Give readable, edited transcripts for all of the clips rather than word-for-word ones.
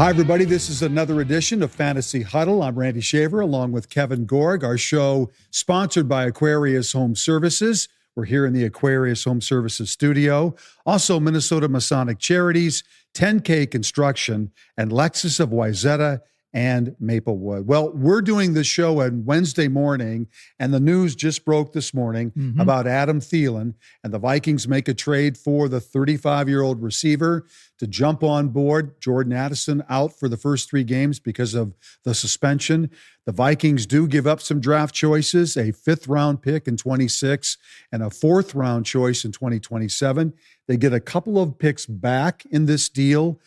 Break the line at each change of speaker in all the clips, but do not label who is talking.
Hi, everybody. This is another edition of Fantasy Huddle. I'm Randy Shaver, along with Kevin Gorg. Our show sponsored by Aquarius Home Services. We're here in the Aquarius Home Services studio. Also, Minnesota Masonic Charities, 10K Construction, and Lexus of Wayzata and Maplewood. Well, we're doing this show on Wednesday morning, and the news just broke this morning about Adam Thielen, and the Vikings make a trade for the 35-year-old receiver to jump on board. Jordan Addison out for the first 3 games because of the suspension. The Vikings do give up some draft choices, a 5th-round pick in 26 and a 4th-round choice in 2027. They get a couple of picks back in this deal.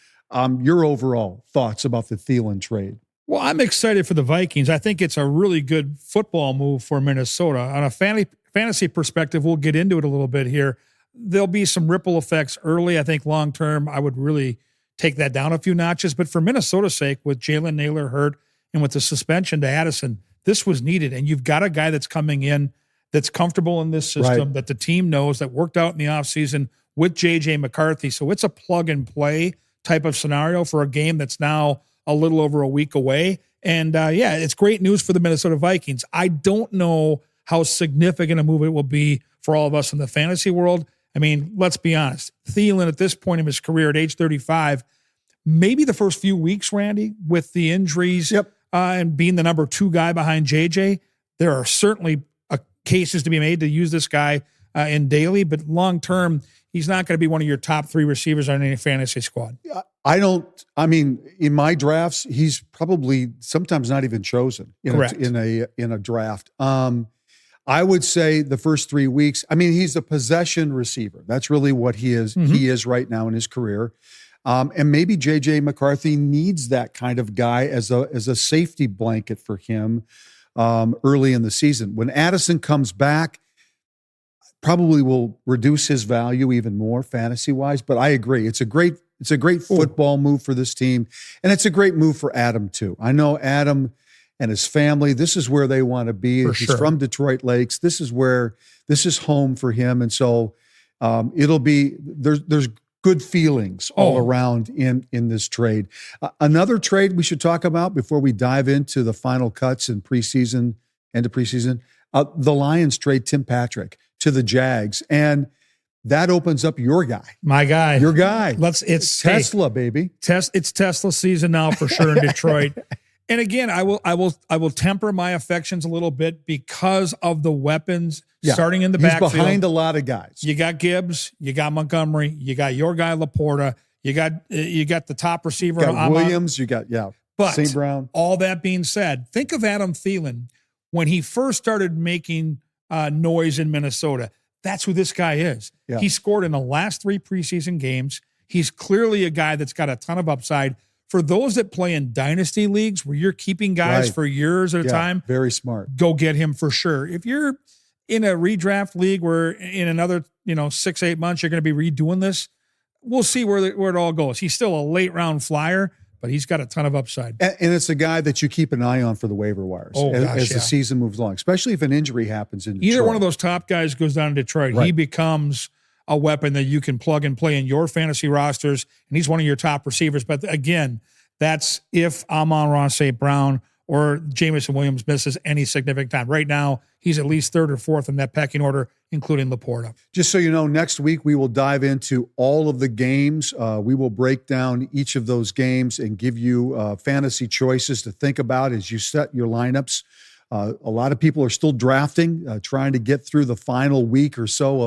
Your overall thoughts about the Thielen trade?
Well, I'm excited for the Vikings. I think it's a really good football move for Minnesota. On a fantasy perspective, we'll get into it a little bit here. There'll be some ripple effects early. I think long-term, I would really take that down a few notches. But for Minnesota's sake, with Jalen Naylor hurt and with the suspension to Addison, this was needed. And you've got a guy that's coming in that's comfortable in this system, that the team knows, that worked out in the offseason with J.J. McCarthy. So it's a plug-and-play type of scenario for a game that's now a little over a week away. And it's great news for the Minnesota Vikings. I don't know how significant a move it will be for all of us in the fantasy world. I mean, let's be honest. Thielen at this point in his career at age 35, maybe the first few weeks, Randy, with the injuries and being the number 2 guy behind JJ, there are certainly cases to be made to use this guy in daily, but long-term, he's not going to be one of your top 3 receivers on any fantasy squad.
In my drafts, he's probably sometimes not even chosen in a draft. I would say the first 3 weeks, he's a possession receiver. That's really what he is. He is right now in his career. And maybe J.J. McCarthy needs that kind of guy as a safety blanket for him early in the season. When Addison comes back, probably will reduce his value even more fantasy-wise, but I agree. It's a great football move for this team, and it's a great move for Adam too. I know Adam and his family, this is where they want to be. He's from Detroit Lakes. This is home for him, and so there's good feelings all around in this trade. Another trade we should talk about before we dive into the final cuts in preseason, end of preseason, the Lions trade Tim Patrick to the Jags, and that opens up your guy.
My guy.
Your guy.
It's
Tesla, baby.
It's Tesla season now for sure in Detroit. And again, I will temper my affections a little bit because of the weapons starting in the backfield.
He's behind a lot of guys.
You got Gibbs, you got Montgomery, you got your guy Laporta, you got the top receiver.
You got Williams, you got St. Brown.
All that being said, think of Adam Thielen when he first started making noise in Minnesota. That's who this guy is. Yeah. He scored in the last 3 preseason games. He's clearly a guy that's got a ton of upside. For those that play in dynasty leagues where you're keeping guys for years at a time, very smart. Go get him for sure. If you're in a redraft league where in another 6-8 months you're going to be redoing this, we'll see where it all goes. He's still a late round flyer, but he's got a ton of upside.
And it's a guy that you keep an eye on for the waiver wires as the season moves along, especially if an injury happens in Detroit.
Either one of those top guys goes down to Detroit. He becomes a weapon that you can plug and play in your fantasy rosters, and he's one of your top receivers. But again, that's if Amon-Ra St. Brown or Jameson Williams misses any significant time. Right now, he's at least 3rd or 4th in that pecking order, including Laporta.
Just so you know, next week we will dive into all of the games. We will break down each of those games and give you fantasy choices to think about as you set your lineups. A lot of people are still drafting, trying to get through the final week or so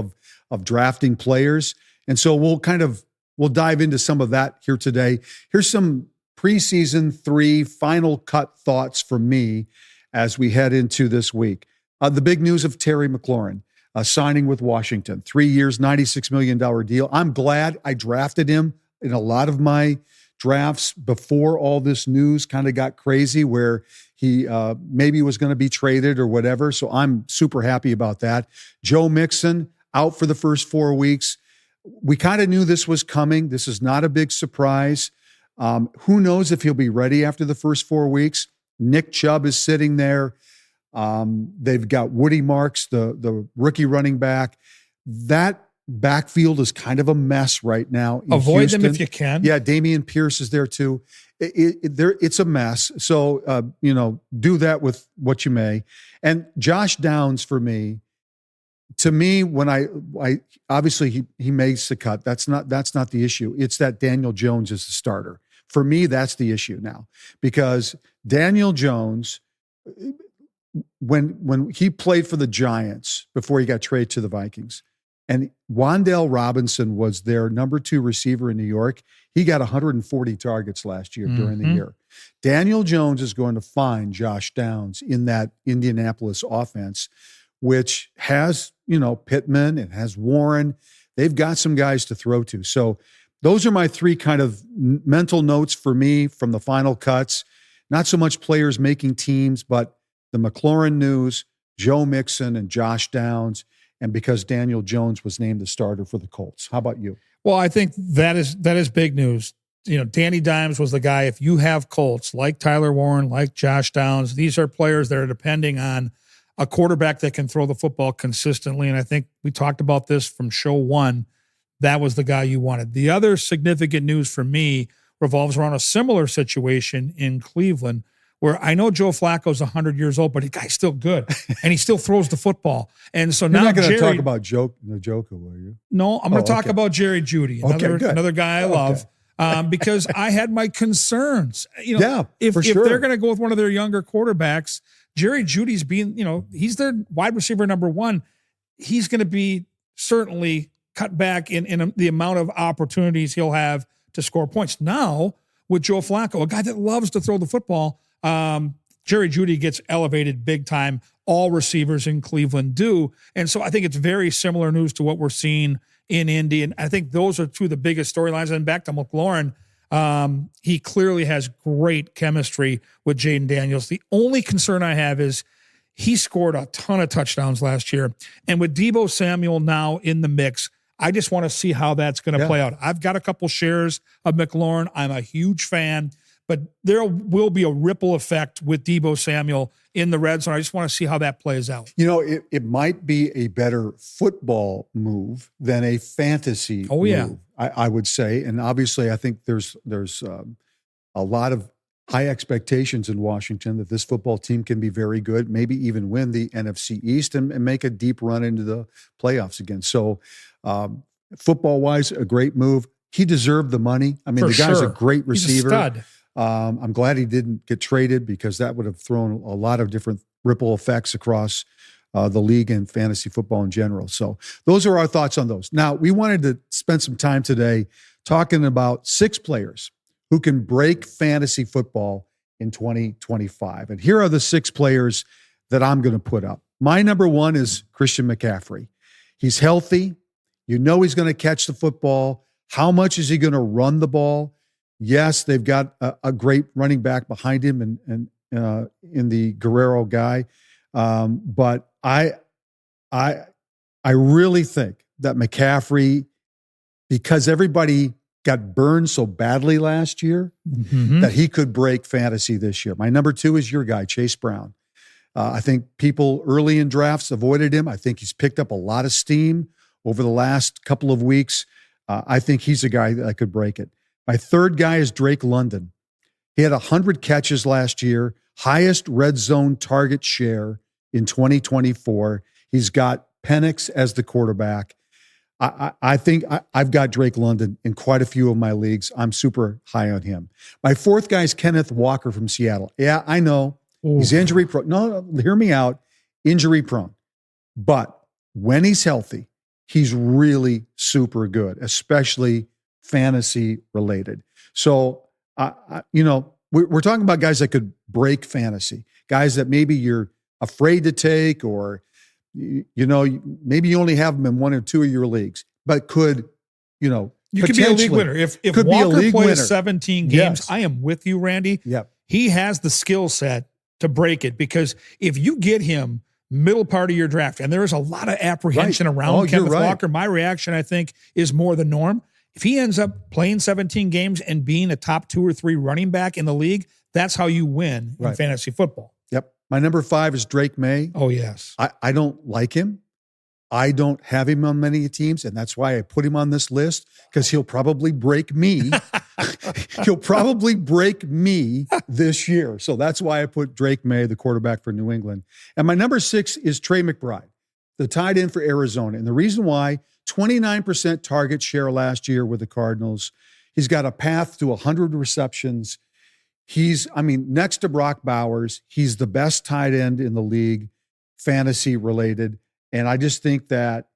of drafting players. And so we'll dive into some of that here today. Here's some preseason 3 final cut thoughts from me as we head into this week. The big news of Terry McLaurin signing with Washington, 3 years, $96 million deal. I'm glad I drafted him in a lot of my drafts before all this news kind of got crazy where he maybe was going to be traded or whatever. So I'm super happy about that. Joe Mixon out for the first 4 weeks. We kind of knew this was coming. This is not a big surprise. Who knows if he'll be ready after the first 4 weeks? Nick Chubb is sitting there. They've got Woody Marks, the rookie running back. That backfield is kind of a mess right now.
Avoid
Houston.
them if you can.
Yeah, Damian Pierce is there too. It's a mess. So, do that with what you may. And Josh Downs, for me, to me, when I obviously he makes the cut. That's not the issue. It's that Daniel Jones is the starter. For me, that's the issue now, because Daniel Jones, when he played for the Giants before he got traded to the Vikings, and Wan'Dale Robinson was their number 2 receiver in New York, he got 140 targets last year during the year. Daniel Jones is going to find Josh Downs in that Indianapolis offense, which has, Pittman, it has Warren. They've got some guys to throw to. So those are my 3 kind of mental notes for me from the final cuts. Not so much players making teams, but the McLaurin news, Joe Mixon and Josh Downs, and because Daniel Jones was named the starter for the Colts. How about you?
Well, I think that is big news. Danny Dimes was the guy. If you have Colts like Tyler Warren, like Josh Downs, these are players that are depending on a quarterback that can throw the football consistently. And I think we talked about this from show 1. That was the guy you wanted. The other significant news for me revolves around a similar situation in Cleveland, where I know Joe Flacco's 100 years old, but the guy's still good, and he still throws the football. And so now
you're not going to talk about the Joker, will you?
No, I'm going to talk about Jerry Jeudy, another guy I love, because I had my concerns. If they're going to go with one of their younger quarterbacks, Jerry Jeudy's he's their wide receiver number 1. He's going to be certainly cut back in the amount of opportunities he'll have to score points. Now, with Joe Flacco, a guy that loves to throw the football, Jerry Jeudy gets elevated big time. All receivers in Cleveland do. And so I think it's very similar news to what we're seeing in Indy. And I think those are 2 of the biggest storylines. And back to McLaurin, he clearly has great chemistry with Jaden Daniels. The only concern I have is he scored a ton of touchdowns last year. And with Deebo Samuel now in the mix, I just want to see how that's going to play out. I've got a couple shares of McLaurin. I'm a huge fan. But there will be a ripple effect with Deebo Samuel in the red zone. I just want to see how that plays out.
It might be a better football move than a fantasy move, I would say. And obviously, I think there's a lot of high expectations in Washington that this football team can be very good, maybe even win the NFC East and make a deep run into the playoffs again. So football-wise, a great move. He deserved the money. I mean, the guy's a great receiver.
He's a stud.
I'm glad he didn't get traded, because that would have thrown a lot of different ripple effects across the league and fantasy football in general. So those are our thoughts on those. Now, we wanted to spend some time today talking about 6 players who can break fantasy football in 2025. And here are the 6 players that I'm going to put up. My number 1 is Christian McCaffrey. He's healthy. He's going to catch the football. How much is he going to run the ball? Yes, they've got a great running back behind him and in the Guerrero guy. But I really think that McCaffrey, because everybody got burned so badly last year, that he could break fantasy this year. My number 2 is your guy, Chase Brown. I think people early in drafts avoided him. I think he's picked up a lot of steam over the last couple of weeks. I think he's a guy that could break it. My 3rd guy is Drake London. He had 100 catches last year, highest red zone target share in 2024. He's got Penix as the quarterback. I think I've got Drake London in quite a few of my leagues. I'm super high on him. My 4th guy is Kenneth Walker from Seattle. Yeah, I know. Ooh. He's injury prone. No, hear me out. Injury prone. But when he's healthy, he's really super good, especially fantasy related. So, we're talking about guys that could break fantasy, guys that maybe you're afraid to take, or, maybe you only have them in 1 or 2 of your leagues, but could, you could be a league winner. If Walker plays 17 games, I am with you, Randy. Yep.
He has the skill set to break it, because if you get him middle part of your draft, and there is a lot of apprehension around Kenneth Walker, my reaction, I think, is more the norm. If he ends up playing 17 games and being a top 2 or 3 running back in the league, that's how you win in fantasy football.
Yep. My number 5 is Drake May.
Oh, yes.
I don't like him. I don't have him on many teams, and that's why I put him on this list, because he'll probably break me. He'll probably break me this year. So that's why I put Drake May, the quarterback for New England. And my number 6 is Trey McBride, the tight end for Arizona. And the reason why, 29% target share last year with the Cardinals. He's got a path to 100 receptions. Next to Brock Bowers, he's the best tight end in the league, fantasy related. And I just think that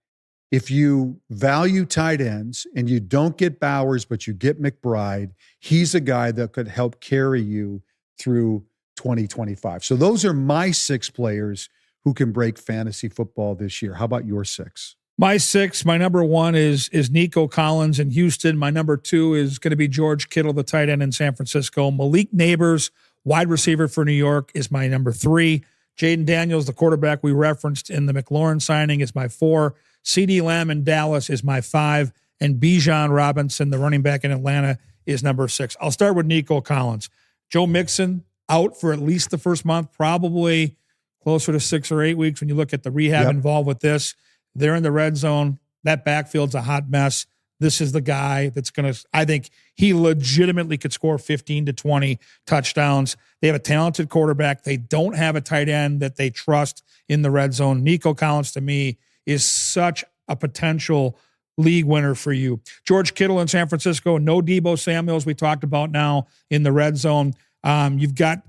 if you value tight ends and you don't get Bowers, but you get McBride, he's a guy that could help carry you through 2025. So those are my 6 players who can break fantasy football this year. How about your 6?
My 6, my number 1 is Nico Collins in Houston. My number 2 is going to be George Kittle, the tight end in San Francisco. Malik Neighbors, wide receiver for New York, is my number 3. Jaden Daniels, the quarterback we referenced in the McLaurin signing, is my 4. CeeDee Lamb in Dallas is my 5. And Bijan Robinson, the running back in Atlanta, is number 6. I'll start with Nico Collins. Joe Mixon out for at least the first month, probably closer to 6 or 8 weeks when you look at the rehab involved with this. They're in the red zone. That backfield's a hot mess. This is the guy that's going to, I think he legitimately could score 15 to 20 touchdowns. They have a talented quarterback. They don't have a tight end that they trust in the red zone. Nico Collins, to me, is such a potential league winner for you. George Kittle in San Francisco, no Deebo Samuels we talked about now in the red zone. You've got,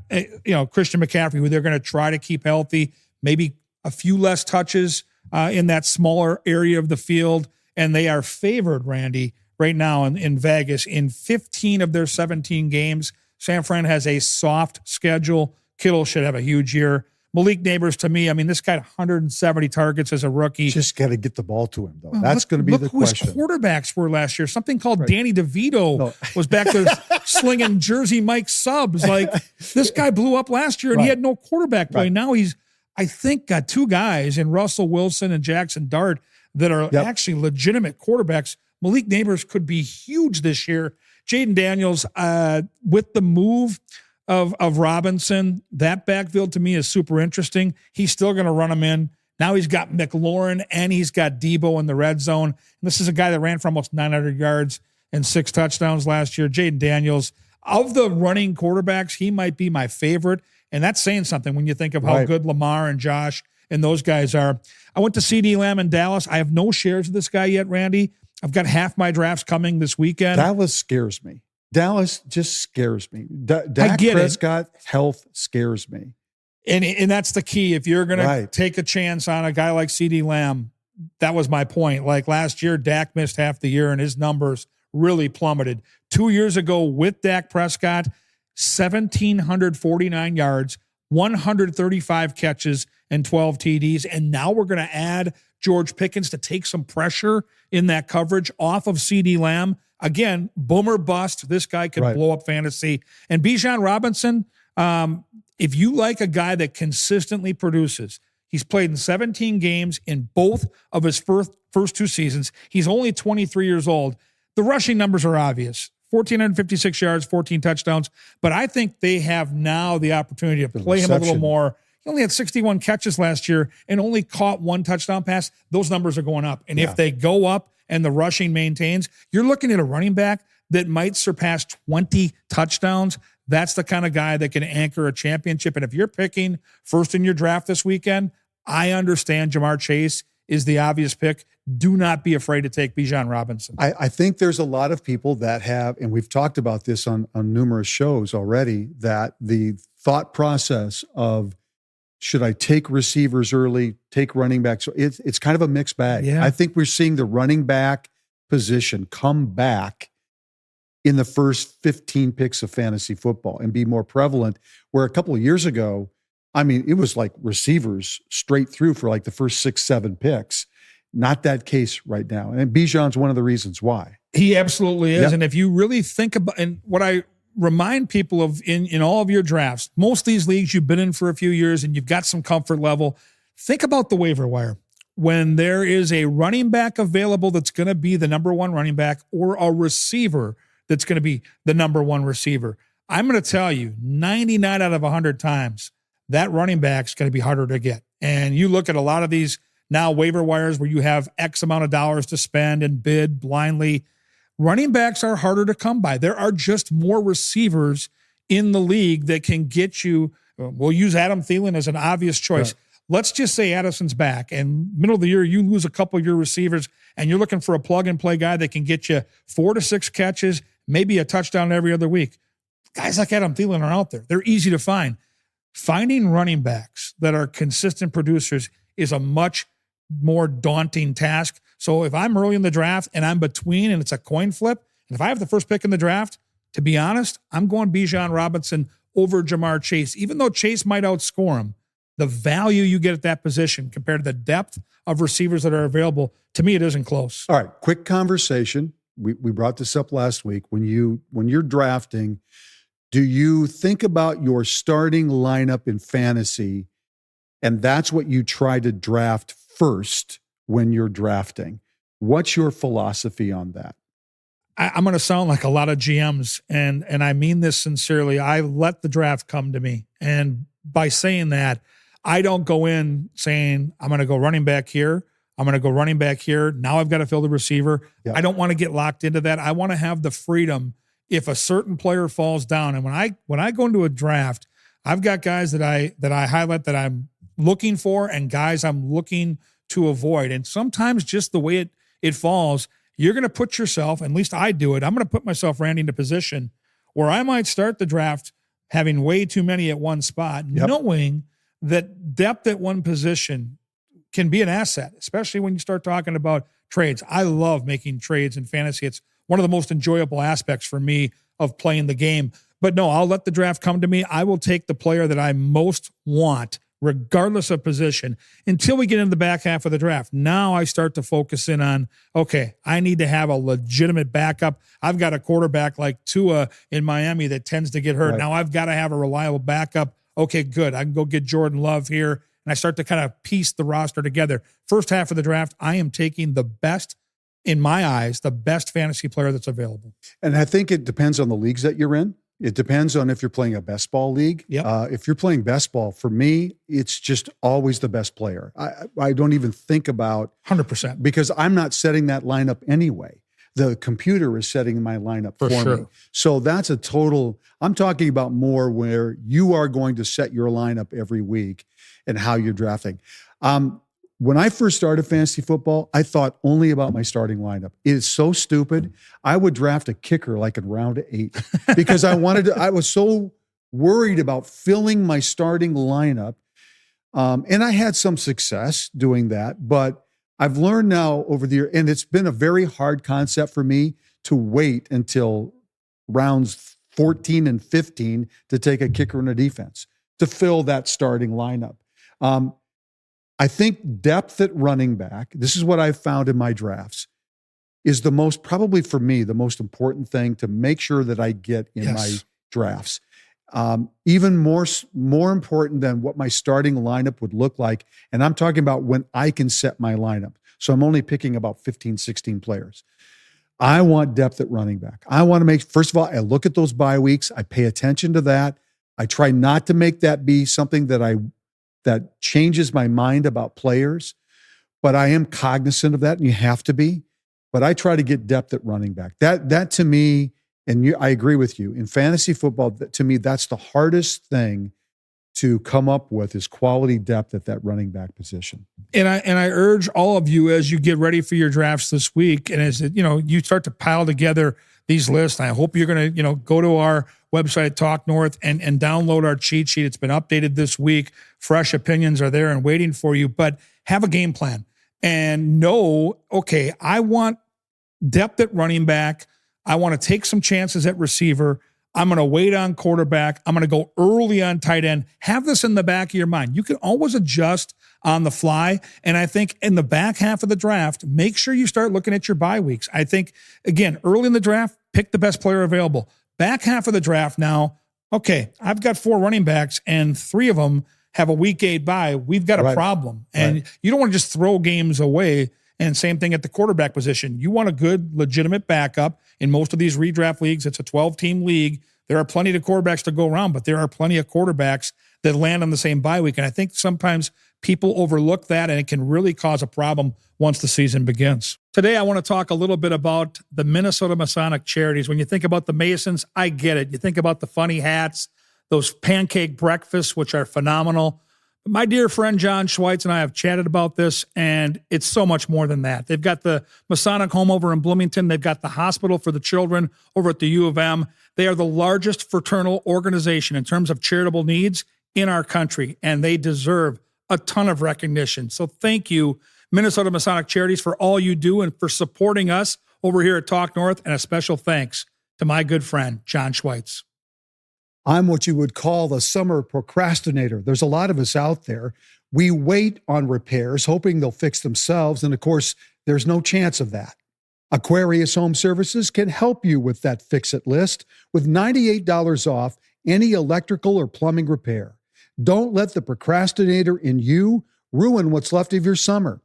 Christian McCaffrey, who they're going to try to keep healthy, maybe a few less touches in that smaller area of the field. And they are favored, Randy, right now in Vegas. In 15 of their 17 games, San Fran has a soft schedule. Kittle should have a huge year. Malik Neighbors, to me, this guy had 170 targets as a rookie.
Just got to get the ball to him, though. That's going to be the question.
Look who his quarterbacks were last year. Something called Danny DeVito was back there slinging Jersey Mike subs. Like, this guy blew up last year, and he had no quarterback play. Now he's, I think, got 2 guys in Russell Wilson and Jackson Dart that are actually legitimate quarterbacks. Malik Neighbors could be huge this year. Jaden Daniels, with the move of Robinson, that backfield to me is super interesting. He's still going to run them in. Now he's got McLaurin and he's got Deebo in the red zone. And this is a guy that ran for almost 900 yards and 6 touchdowns last year. Jaden Daniels, of the running quarterbacks, he might be my favorite. And that's saying something when you think of how good Lamar and Josh and those guys are. I went to CeeDee Lamb in Dallas. I have no shares of this guy yet, Randy. I've got half my drafts coming this weekend.
Dallas scares me. Dallas just scares me. Dak Prescott health scares me.
And that's the key. If you're going to take a chance on a guy like CeeDee Lamb, that was my point. Like last year, Dak missed half the year and his numbers really plummeted. 2 years ago with Dak Prescott, 1,749 yards, 135 catches, and 12 TDs. And now we're going to add George Pickens to take some pressure in that coverage off of CeeDee Lamb. Again, boomer bust. This guy could blow up fantasy. And Bijan Robinson, if you like a guy that consistently produces, he's played in 17 games in both of his first 2 seasons. He's only 23 years old. The rushing numbers are obvious. 1,456 yards, 14 touchdowns. But I think they have now the opportunity to play him a little more. He only had 61 catches last year and only caught 1 touchdown pass. Those numbers are going up. And if they go up and the rushing maintains, you're looking at a running back that might surpass 20 touchdowns. That's the kind of guy that can anchor a championship. And if you're picking first in your draft this weekend, I understand Jamar Chase is the obvious pick. Do not be afraid to take Bijan Robinson.
I think there's a lot of people that have, and we've talked about this on numerous shows already, that the thought process of should I take receivers early, take running backs? So it's kind of a mixed bag.
Yeah.
I think we're seeing the running back position come back in the first 15 picks of fantasy football and be more prevalent, where a couple of years ago, it was like receivers straight through for like the first 6, 7 picks. Not that case right now. And Bijan's one of the reasons why.
He absolutely is. Yep. And if you really think about, and what I remind people of in all of your drafts, most of these leagues you've been in for a few years and you've got some comfort level, think about the waiver wire. When there is a running back available that's going to be the number 1 running back, or a receiver that's going to be the number 1 receiver, I'm going to tell you 99 out of 100 times that running back's going to be harder to get. And you look at a lot of these now waiver wires where you have X amount of dollars to spend and bid blindly. Running backs are harder to come by. There are just more receivers in the league that can get you. We'll use Adam Thielen as an obvious choice.
Right.
Let's just say Addison's back, and middle of the year, you lose a couple of your receivers, and you're looking for a plug-and-play guy that can get you 4 to 6 catches, maybe a touchdown every other week. Guys like Adam Thielen are out there. They're easy to find. Finding running backs that are consistent producers is a much more daunting task. So if I'm early in the draft and I'm between and it's a coin flip, and if I have the first pick in the draft, to be honest, I'm going Bijan Robinson over Jamar Chase. Even though Chase might outscore him, the value you get at that position compared to the depth of receivers that are available, to me, it isn't close.
All right, quick conversation. We brought this up last week. When you're drafting, do you think about your starting lineup in fantasy, and that's what you try to draft first when you're drafting? What's your philosophy on that?
I'm going to sound like a lot of GMs, and I mean this sincerely. I let the draft come to me. And by saying that, I don't go in saying, I'm going to go running back here. I'm going to go running back here. Now I've got to fill the receiver.
Yep.
I don't want to get locked into that. I want to have the freedom if a certain player falls down. And when I go into a draft, I've got guys that I highlight that I'm looking for and guys I'm looking to avoid. And sometimes just the way it falls, you're going to put yourself, at least I do it, I'm going to put myself, Randy, in a position where I might start the draft having way too many at one spot, knowing that depth at one position can be an asset, especially when you start talking about trades. I love making trades in fantasy. It's one of the most enjoyable aspects for me of playing the game. But no, I'll let the draft come to me. I will take the player that I most want, regardless of position, until we get into the back half of the draft. Now I start to focus in on, okay, I need to have a legitimate backup. I've got a quarterback like Tua in Miami that tends to get hurt.
Right.
Now I've got to have a reliable backup. Okay, good. I can go get Jordan Love here. And I start to kind of piece the roster together. First half of the draft, I am taking the best, in my eyes, the best fantasy player that's available.
And I think it depends on the leagues that you're in. It depends on if you're playing a best ball league.
Yep.
If you're playing best ball, for me, it's just always the best player. I don't even think about
100%.
because I'm not setting that lineup anyway. The computer is setting my lineup for me. So that's a total, I'm talking about more where you are going to set your lineup every week and how you're drafting. When I first started fantasy football, I thought only about my starting lineup. It is so stupid. I would draft a kicker like in round 8 because I was so worried about filling my starting lineup. And I had some success doing that, but I've learned now over the year, and it's been a very hard concept for me to wait until rounds 14 and 15 to take a kicker and a defense to fill that starting lineup. I think depth at running back, this is what I've found in my drafts, is probably for me, the most important thing to make sure that I get in my drafts. Even more important than what my starting lineup would look like. And I'm talking about when I can set my lineup. So I'm only picking about 15, 16 players. I want depth at running back. I want to first of all, I look at those bye weeks. I pay attention to that. I try not to make that be something that changes my mind about players, but I am cognizant of that, and you have to be. But I try to get depth at running back. That to me, and I agree with you, in fantasy football, to me, that's the hardest thing to come up with is quality depth at that running back position.
And I urge all of you as you get ready for your drafts this week, and as you start to pile together these lists. And I hope you're going to go to our website Talk North and download our cheat sheet. It's been updated this week. Fresh opinions are there and waiting for you. But have a game plan and know, okay, I want depth at running back. I want to take some chances at receiver. I'm going to wait on quarterback. I'm going to go early on tight end. Have this in the back of your mind. You can always adjust on the fly. And I think in the back half of the draft, make sure you start looking at your bye weeks. I think, again, early in the draft, pick the best player available. Back half of the draft now, okay, I've got 4 running backs and 3 of them have a week 8 bye. We've got a problem. And you don't want to just throw games away. And same thing at the quarterback position. You want a good, legitimate backup. In most of these redraft leagues, it's a 12-team league. There are plenty of quarterbacks to go around, but there are plenty of quarterbacks that land on the same bye week. And I think sometimes people overlook that, and it can really cause a problem once the season begins. Today, I want to talk a little bit about the Minnesota Masonic Charities. When you think about the Masons, I get it. You think about the funny hats, those pancake breakfasts, which are phenomenal. My dear friend John Schweitz and I have chatted about this, and it's so much more than that. They've got the Masonic home over in Bloomington. They've got the hospital for the children over at the U of M. They are the largest fraternal organization in terms of charitable needs in our country, and they deserve a ton of recognition. So thank you, Minnesota Masonic Charities, for all you do and for supporting us over here at Talk North, and a special thanks to my good friend, John Schweitz.
I'm what you would call the summer procrastinator. There's a lot of us out there. We wait on repairs, hoping they'll fix themselves. And of course, there's no chance of that. Aquarius Home Services can help you with that fix-it list with $98 off any electrical or plumbing repair. Don't let the procrastinator in you ruin what's left of your summer.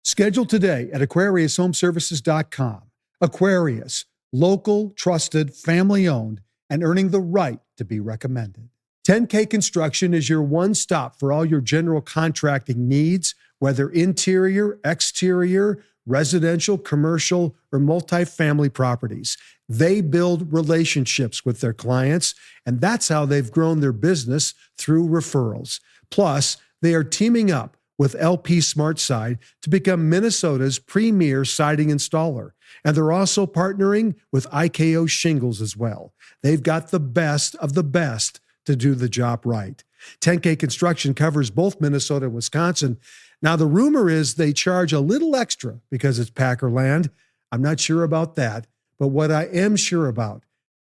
Schedule today at AquariusHomeservices.com. Aquarius, local, trusted, family-owned, and earning the right to be recommended. 10K Construction is your one stop for all your general contracting needs, whether interior, exterior, residential, commercial, or multifamily properties. They build relationships with their clients, and that's how they've grown their business through referrals. Plus, they are teaming up with LP SmartSide to become Minnesota's premier siding installer. And they're also partnering with IKO Shingles as well. They've got the best of the best to do the job right. 10K Construction covers both Minnesota and Wisconsin. Now, the rumor is they charge a little extra because it's Packer land. I'm not sure about that. But what I am sure about,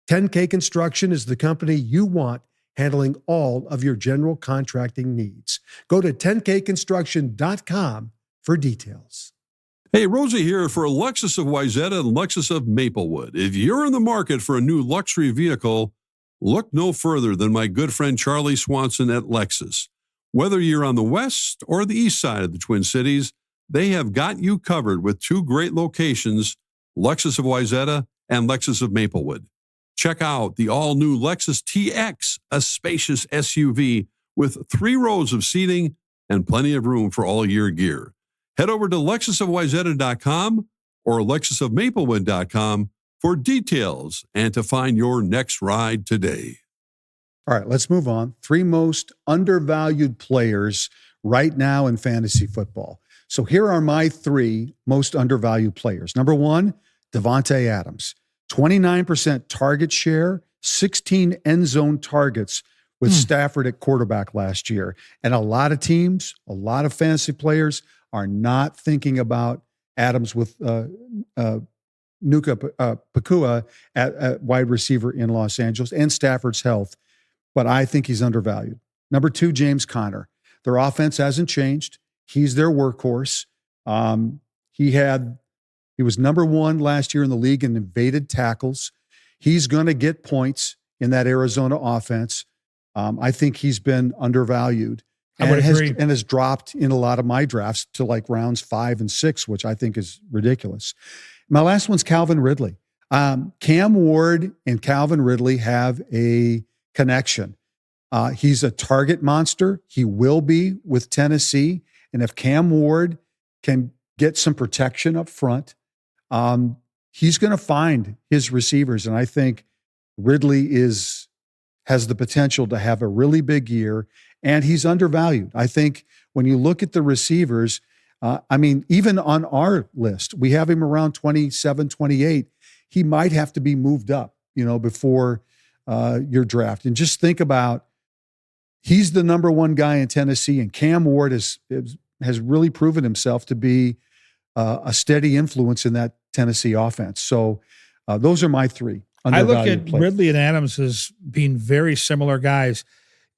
10K Construction is the company you want handling all of your general contracting needs. Go to 10kconstruction.com for details.
Hey, Rosie here for Lexus of Wayzata and Lexus of Maplewood. If you're in the market for a new luxury vehicle, look no further than my good friend Charlie Swanson at Lexus. Whether you're on the west or the east side of the Twin Cities, they have got you covered with two great locations, Lexus of Wayzata and Lexus of Maplewood. Check out the all-new Lexus TX, a spacious SUV with 3 rows of seating and plenty of room for all your gear. Head over to LexusofWayzata.com or LexusofMaplewood.com for details and to find your next ride today.
All right, let's move on. 3 most undervalued players right now in fantasy football. So here are my 3 most undervalued players. Number 1, Davante Adams. 29% target share, 16 end zone targets with Stafford at quarterback last year. And a lot of teams, a lot of fantasy players are not thinking about Adams with Nuka Pakua at wide receiver in Los Angeles and Stafford's health. But I think he's undervalued. Number 2, James Conner. Their offense hasn't changed. He's their workhorse. He was number 1 last year in the league in evaded tackles. He's going to get points in that Arizona offense. I think he's been undervalued.
I would agree.
And has dropped in a lot of my drafts to like rounds 5 and 6, which I think is ridiculous. My last one's Calvin Ridley. Cam Ward and Calvin Ridley have a connection. He's a target monster. He will be with Tennessee. And if Cam Ward can get some protection up front, he's going to find his receivers. And I think Ridley has the potential to have a really big year, and he's undervalued. I think when you look at the receivers, even on our list, we have him around 27, 28. He might have to be moved up, before your draft. And just think about, he's the number 1 guy in Tennessee, and Cam Ward has really proven himself to be a steady influence in that Tennessee offense. So those are my 3.
I look at Ridley and Adams as being very similar guys.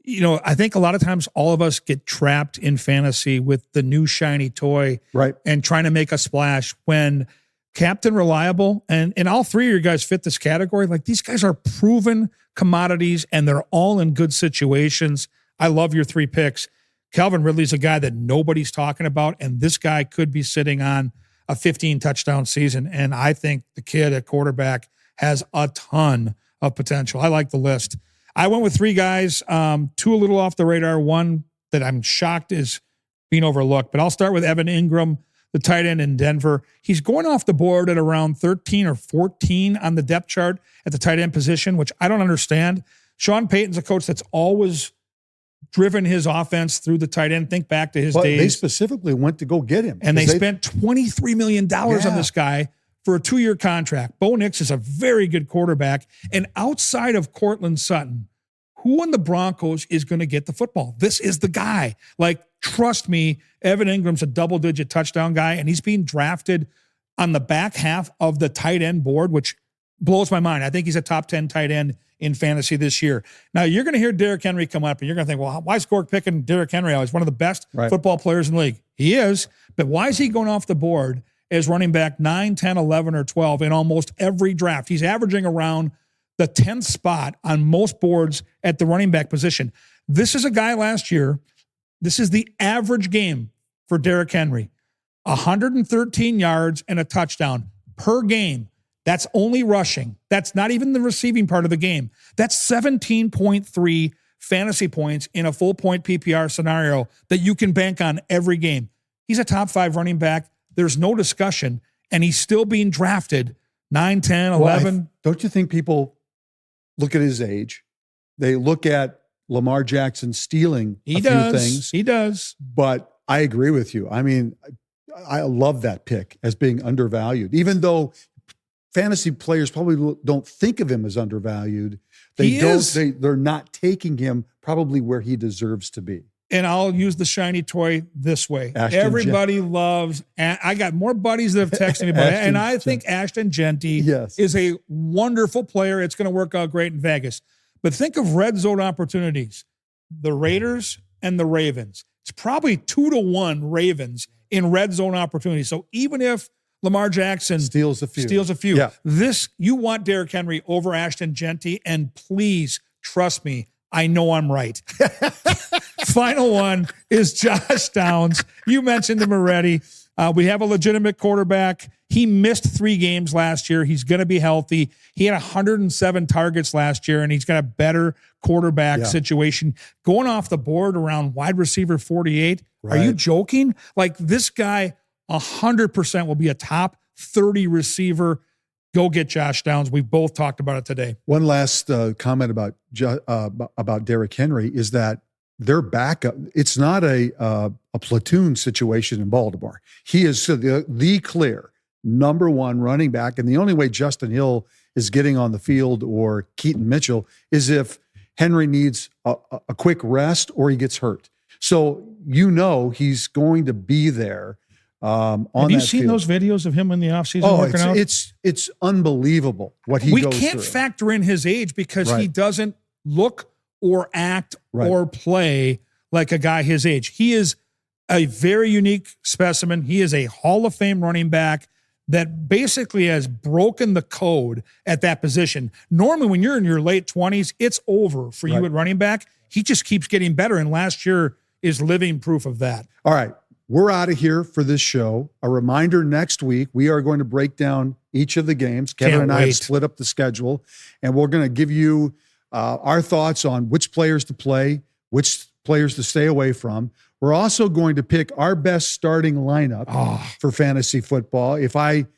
I think a lot of times all of us get trapped in fantasy with the new shiny toy,
right,
and trying to make a splash when Captain Reliable and all 3 of your guys fit this category. Like, these guys are proven commodities and they're all in good situations. I love your 3 picks. Calvin Ridley's a guy that nobody's talking about, and this guy could be sitting on a 15 touchdown season. And I think the kid at quarterback has a ton of potential. I like the list. I went with 3 guys, 2 a little off the radar, 1 that I'm shocked is being overlooked. But I'll start with Evan Ingram, the tight end in Denver. He's going off the board at around 13 or 14 on the depth chart at the tight end position, which I don't understand. Sean Payton's a coach that's always driven his offense through the tight end. Think back to his days.
They specifically went to go get him.
And they spent $23 million on this guy for a 2-year contract. Bo Nix is a very good quarterback. And outside of Cortland Sutton, who in the Broncos is going to get the football? This is the guy. Like, trust me, Evan Ingram's a double-digit touchdown guy, and he's being drafted on the back half of the tight end board, which blows my mind. I think he's a top 10 tight end in fantasy this year. Now, you're going to hear Derrick Henry come up, and you're going to think, well, why is Gork picking Derrick Henry? He's one of the best football players in the league. He is, but why is he going off the board as running back 9, 10, 11, or 12 in almost every draft? He's averaging around the 10th spot on most boards at the running back position. This is a guy last year. This is the average game for Derrick Henry. 113 yards and a touchdown per game. That's only rushing. That's not even the receiving part of the game. That's 17.3 fantasy points in a full point PPR scenario that you can bank on every game. He's a top 5 running back. There's no discussion. And he's still being drafted 9, 10, 11.
Don't you think people look at his age? They look at Lamar Jackson stealing few things.
He does.
But I agree with you. I mean, I love that pick as being undervalued, even though fantasy players probably don't think of him as undervalued. They're not taking him probably where he deserves to be.
And I'll use the shiny toy this way. Everybody loves, I got more buddies that have texted me about it, and I think Ashton Genty is a wonderful player. It's going to work out great in Vegas. But think of red zone opportunities. The Raiders and the Ravens. It's probably 2-1 Ravens in red zone opportunities. So even if Lamar Jackson
steals a few,
you want Derrick Henry over Ashton Genty, and please trust me, I know I'm right. Final one is Josh Downs. You mentioned him already. We have a legitimate quarterback. He missed 3 games last year. He's going to be healthy. He had 107 targets last year, and he's got a better quarterback situation. Going off the board around wide receiver 48. Are you joking? Like, this guy 100% will be a top 30 receiver. Go get Josh Downs. We've both talked about it today.
One last comment about Derrick Henry is that their backup, it's not a platoon situation in Baltimore. He is the clear number 1 running back. And the only way Justin Hill is getting on the field or Keaton Mitchell is if Henry needs a quick rest or he gets hurt. So he's going to be there. Have
you seen those videos of him in the offseason working out?
It's unbelievable what he goes through. We can't
factor in his age because he doesn't look or act or play like a guy his age. He is a very unique specimen. He is a Hall of Fame running back that basically has broken the code at that position. Normally, when you're in your late 20s, it's over for you at running back. He just keeps getting better, and last year is living proof of that.
All right. We're out of here for this show. A reminder, next week, we are going to break down each of the games. Kevin and I have split up the schedule, and we're going to give you our thoughts on which players to play, which players to stay away from. We're also going to pick our best starting lineup for fantasy football. If and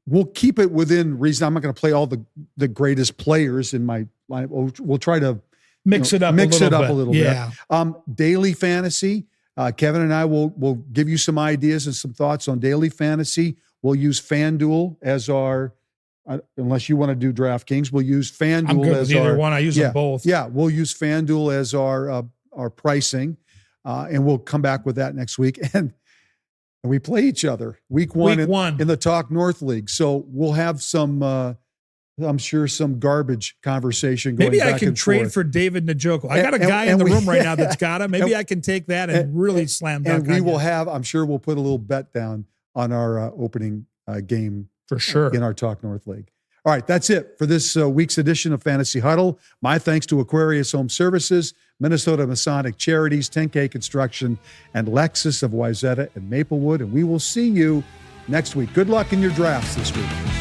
we'll keep it within reason. I'm not going to play all the greatest players in my lineup. We'll try to
mix it up a little bit.
Daily fantasy. Kevin and I will give you some ideas and some thoughts on daily fantasy. We'll use FanDuel as our, unless you want to do DraftKings, we'll use FanDuel
I'm good
as
with either one. I use them both.
Yeah, we'll use FanDuel as our pricing, and we'll come back with that next week. And we play each other week one in the Talk North League. So we'll have some, I'm sure, some garbage conversation going back and forth.
Maybe I can trade for David Njoku. I got a guy in the room right now that's got him. Maybe I can take that and really slam dunk.
And we will have, I'm sure we'll put a little bet down on our opening game
for sure
in our Talk North League. All right, that's it for this week's edition of Fantasy Huddle. My thanks to Aquarius Home Services, Minnesota Masonic Charities, 10K Construction, and Lexus of Wayzata and Maplewood. And we will see you next week. Good luck in your drafts this week.